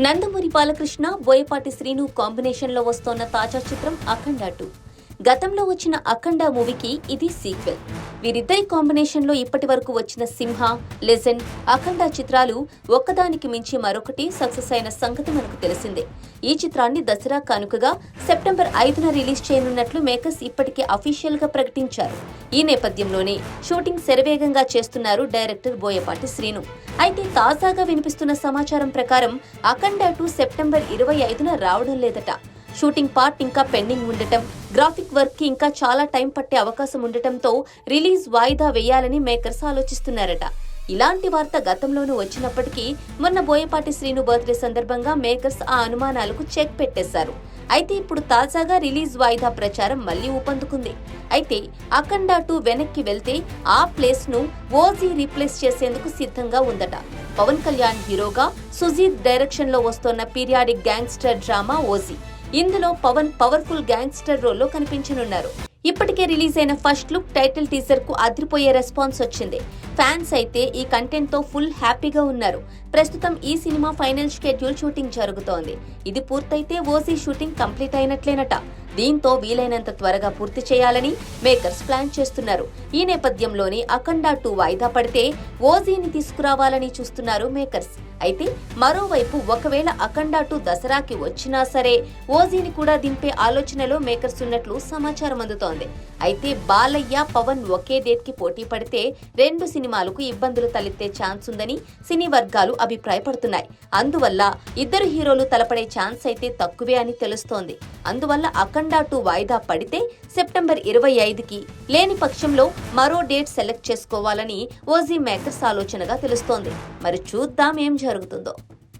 నందమూరి బాలకృష్ణ, బోయపాటి శ్రీను కాంబినేషన్లో వస్తోన్న తాజా చిత్రం అఖండ 2. గతంలో వచ్చిన అఖండ మూవీకి ఇది సీక్వెల్. వీరిద్దరి కాంబినేషన్లో ఇప్పటి వరకు వచ్చిన సింహ, లెజెండ్, అఖండ చిత్రాలు ఒక్కదానికి మించి మరొకటి సక్సెస్ అయిన సంగతి మనకు తెలిసిందే. ఈ చిత్రాన్ని దసరా కానుకగా సెప్టెంబర్ 5న రిలీజ్ చేయనున్నట్లు మేకర్స్ ఇప్పటికే అఫీషియల్ గా ప్రకటించారు. ఈ నేపథ్యంలోనే షూటింగ్ శరవేగంగా చేస్తున్నారు డైరెక్టర్ బోయపాటి శ్రీను. అయితే తాజాగా వినిపిస్తున్న సమాచారం ప్రకారం అఖండ 2 సెప్టెంబర్ 25న రావడం లేదట. షూటింగ్ పార్ట్ ఇంకా పెండింగ్ ఉండటం, గ్రాఫిక్ వర్క్ కి ఇంకా చాలా టైం పట్టే అవకాశం ఉండటంతో రిలీజ్ వాయిదా వేయాలని మేకర్స్ ఆలోచిస్తున్నారట. ఇలాంటి వార్త గతంలోనూ వచ్చినప్పటికీ మొన్న బోయపాటి శ్రీను బర్త్డే సందర్భంగా మేకర్స్ ఆ అనుమానాలకు చెక్ పెట్టేశారు. అయితే ఇప్పుడు తాజాగా రిలీజ్ వాయిదా ప్రచారం మళ్లీ ఊపందుకుంది. అయితే అఖండ 2 వెనక్కి వెళ్తే ఆ ప్లేస్ ను ఓజీ రీప్లేస్ చేసేందుకు సిద్ధంగా ఉందట. పవన్ కళ్యాణ్ హీరోగా సుజీత్ డైరెక్షన్ లో వస్తోన్న పీరియాడిక్ గ్యాంగ్స్టర్ డ్రామా ఓజీ. ఇందులో పవన్ పవర్ఫుల్ గ్యాంగ్స్టర్ రోల్లో కనిపించనున్నారు. ఇప్పటికే రిలీజ్ అయిన ఫస్ట్ లుక్, టైటిల్ టీజర్ కు అదిరిపోయే రెస్పాన్స్ వచ్చింది. ఫ్యాన్స్ అయితే ఈ కంటెంట్ తో ఫుల్ హ్యాపీగా ఉన్నారు. ప్రస్తుతం ఈ సినిమా ఫైనల్ షెడ్యూల్ షూటింగ్ జరుగుతోంది. ఇది పూర్తయితే ఓజీ షూటింగ్ కంప్లీట్ అయినట్లేనట. దీంతో వీలైనంత త్వరగా పూర్తి చేయాలని మేకర్స్ ప్లాన్ చేస్తున్నారు. ఈ నేపథ్యంలోనే అఖండ 2 వాయిదా పడితే ఓజీని తీసుకురావాలని చూస్తున్నారు మేకర్స్. అయితే మరోవైపు ఒకవేళ అఖండ 2 దసరాకి వచ్చినా సరే ఓజీని కూడా దింపే ఆలోచనలో మేకర్స్ ఉన్నట్లు సమాచారం అందుతోంది. అయితే బాలయ్య, పవన్ ఒకే డేట్ కి పోటీ పడితే రెండు సినిమాలకు ఇబ్బందులు తలెత్తే ఛాన్స్ ఉందని సినీ వర్గాలు అభిప్రాయపడుతున్నాయి. అందువల్ల ఇద్దరు హీరోలు తలపడే ఛాన్స్ అయితే తక్కువే అని తెలుస్తోంది. అందువల్ల అఖండ 2 వాయిదా పడితే సెప్టెంబర్ 25కి, లేని పక్షంలో మరో డేట్ సెలెక్ట్ చేసుకోవాలని ఓజీ మేకర్స్ ఆలోచనగా తెలుస్తోంది. మరి చూద్దాం ఏం జరుగుతుందో.